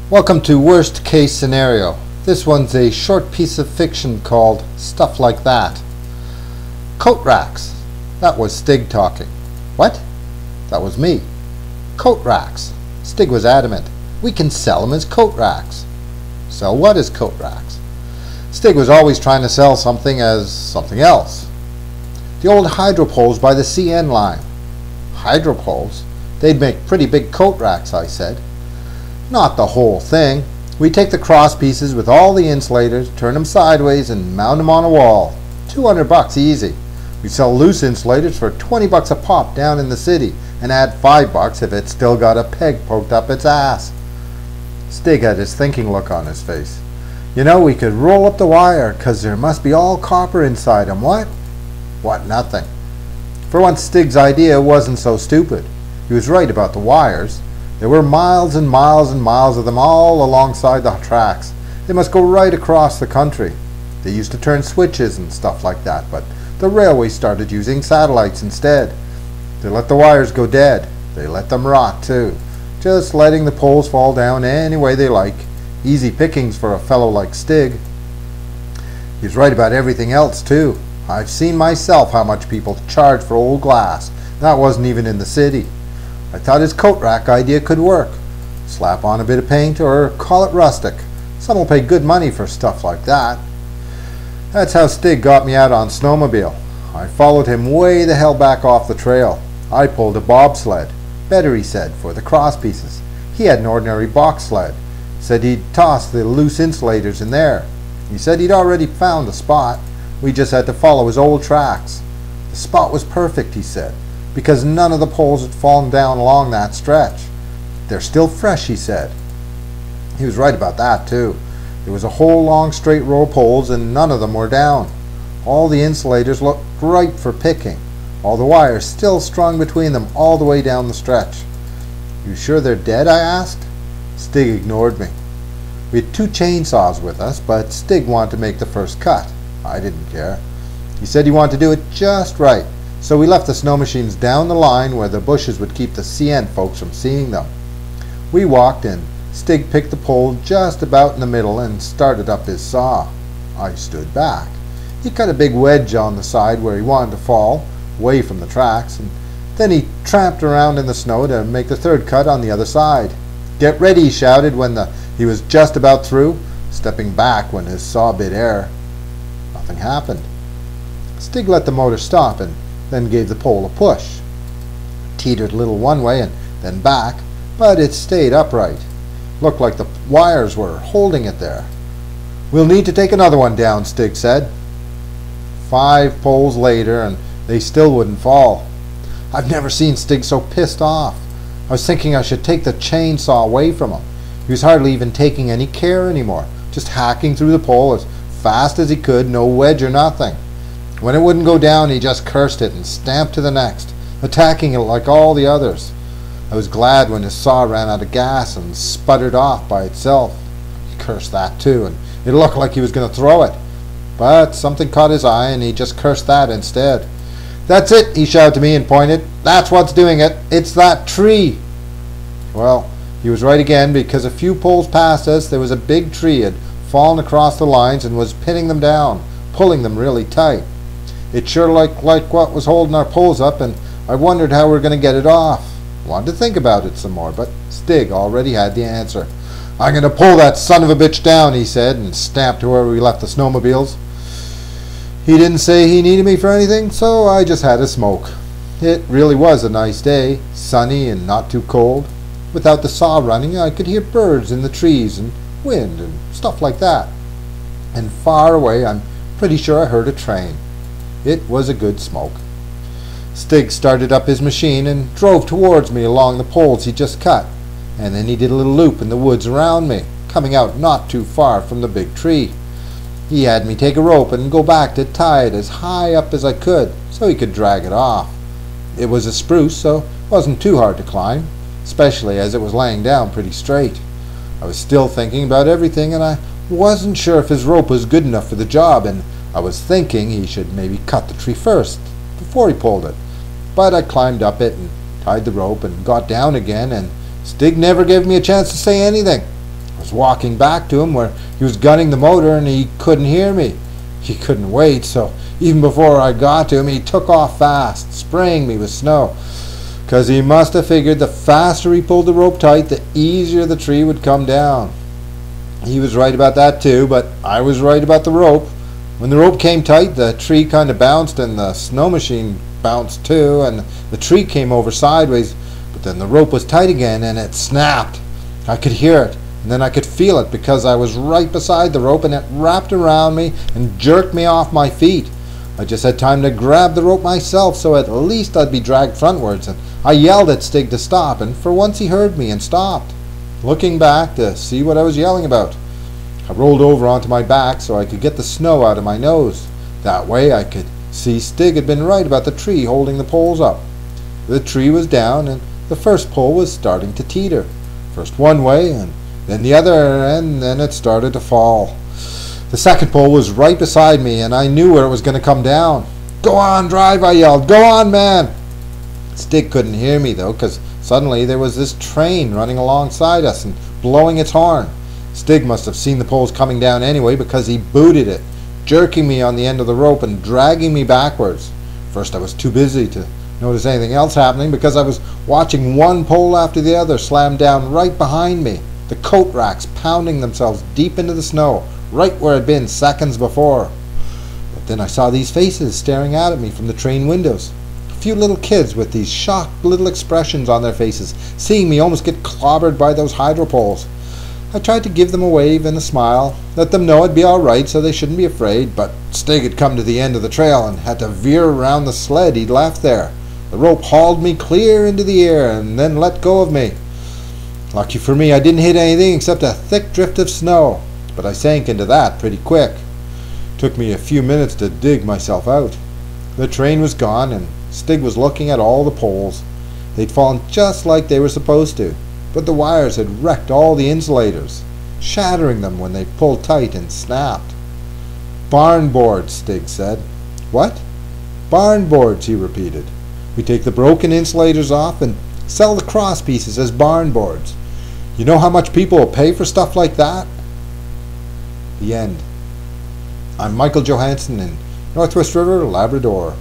Welcome to Worst Case Scenario. This one's a short piece of fiction called Stuff Like That. Coat racks. That was Stig talking. What? That was me. Coat racks. Stig was adamant. We can sell them as coat racks. Sell what as coat racks? Stig was always trying to sell something as something else. The old hydro poles by the CN line. Hydro poles? They'd make pretty big coat racks, I said. Not the whole thing. We take the cross pieces with all the insulators, turn them sideways, and mount them on a wall. $200 easy. We sell loose insulators for $20 a pop down in the city, and add $5 if it's still got a peg poked up its ass. Stig had his thinking look on his face. You know, we could roll up the wire, 'cause there must be all copper inside 'em. What? What, nothing. For once, Stig's idea wasn't so stupid. He was right about the wires. There were miles and miles and miles of them all alongside the tracks. They must go right across the country. They used to turn switches and stuff like that, but the railway started using satellites instead. They let the wires go dead. They let them rot too, just letting the poles fall down any way they like. Easy pickings for a fellow like Stig. He's right about everything else too. I've seen myself how much people charge for old glass. That wasn't even in the city. I thought his coat rack idea could work. Slap on a bit of paint or call it rustic. Some will pay good money for stuff like that. That's how Stig got me out on snowmobile. I followed him way the hell back off the trail. I pulled a bobsled. Better, he said, for the cross pieces. He had an ordinary box sled. Said he'd toss the loose insulators in there. He said he'd already found the spot. We just had to follow his old tracks. The spot was perfect, he said, because none of the poles had fallen down along that stretch. They're still fresh, he said. He was right about that too. There was a whole long straight row of poles and none of them were down. All the insulators looked ripe for picking. All the wires still strung between them all the way down the stretch. You sure they're dead? I asked. Stig ignored me. We had 2 chainsaws with us, but Stig wanted to make the first cut. I didn't care. He said he wanted to do it just right. So we left the snow machines down the line where the bushes would keep the CN folks from seeing them. We walked in. Stig picked the pole just about in the middle and started up his saw. I stood back. He cut a big wedge on the side where he wanted to fall, away from the tracks, and then he tramped around in the snow to make the third cut on the other side. Get ready, he shouted when he was just about through, stepping back when his saw bit air. Nothing happened. Stig let the motor stop and then gave the pole a push. Teetered a little one way and then back, but it stayed upright. Looked like the wires were holding it there. We'll need to take another one down, Stig said. 5 poles later and they still wouldn't fall. I've never seen Stig so pissed off. I was thinking I should take the chainsaw away from him. He was hardly even taking any care anymore, just hacking through the pole as fast as he could, no wedge or nothing. When it wouldn't go down, he just cursed it and stamped to the next, attacking it like all the others. I was glad when his saw ran out of gas and sputtered off by itself. He cursed that too, and it looked like he was going to throw it. But something caught his eye, and he just cursed that instead. That's it, he shouted to me and pointed. That's what's doing it. It's that tree. Well, he was right again, because a few poles past us, there was a big tree had fallen across the lines and was pinning them down, pulling them really tight. It sure looked like what was holding our poles up, and I wondered how we were going to get it off. Wanted to think about it some more, but Stig already had the answer. I'm going to pull that son of a bitch down, he said, and stamped to where we left the snowmobiles. He didn't say he needed me for anything, so I just had a smoke. It really was a nice day, sunny and not too cold. Without the saw running, I could hear birds in the trees and wind and stuff like that. And far away, I'm pretty sure I heard a train. It was a good smoke. Stig started up his machine and drove towards me along the poles he just cut, and then he did a little loop in the woods around me, coming out not too far from the big tree. He had me take a rope and go back to tie it as high up as I could so he could drag it off. It was a spruce, so it wasn't too hard to climb, especially as it was laying down pretty straight. I was still thinking about everything, and I wasn't sure if his rope was good enough for the job, and I was thinking he should maybe cut the tree first, before he pulled it. But I climbed up it and tied the rope and got down again, and Stig never gave me a chance to say anything. I was was walking back to him where he was gunning the motor and he couldn't hear me. He couldn't wait, so even before I got to him, he took off fast, spraying me with snow. 'Cause he must have figured the faster he pulled the rope tight, the easier the tree would come down. He was right about that too, but I was right about the rope. When the rope came tight, the tree kind of bounced and the snow machine bounced too, and the tree came over sideways, but then the rope was tight again and it snapped. I could hear it, and then I could feel it because I was right beside the rope and it wrapped around me and jerked me off my feet. I just had time to grab the rope myself, so at least I'd be dragged frontwards, and I yelled at Stig to stop, and for once he heard me and stopped, looking back to see what I was yelling about. I rolled over onto my back so I could get the snow out of my nose. That way I could see Stig had been right about the tree holding the poles up. The tree was down, and the first pole was starting to teeter. First one way, and then the other, and then it started to fall. The second pole was right beside me, and I knew where it was going to come down. "Go on, drive," I yelled. "Go on, man." Stig couldn't hear me, though, because suddenly there was this train running alongside us and blowing its horn. Stig must have seen the poles coming down anyway, because he booted it, jerking me on the end of the rope and dragging me backwards. First I was too busy to notice anything else happening, because I was watching one pole after the other slam down right behind me, the coat racks pounding themselves deep into the snow, right where it had been seconds before. But then I saw these faces staring out at me from the train windows. A few little kids with these shocked little expressions on their faces, seeing me almost get clobbered by those hydro poles. I tried to give them a wave and a smile, let them know it'd be all right so they shouldn't be afraid, but Stig had come to the end of the trail and had to veer around the sled he'd left there. The rope hauled me clear into the air and then let go of me. Lucky for me, I didn't hit anything except a thick drift of snow, but I sank into that pretty quick. Took me a few minutes to dig myself out. The train was gone, and Stig was looking at all the poles. They'd fallen just like they were supposed to, but the wires had wrecked all the insulators, shattering them when they pulled tight and snapped. "Barn boards," Stig said. "What?" "Barn boards," he repeated. "We take the broken insulators off and sell the cross pieces as barn boards. You know how much people will pay for stuff like that?" The end. I'm Michael Johansen in Northwest River, Labrador.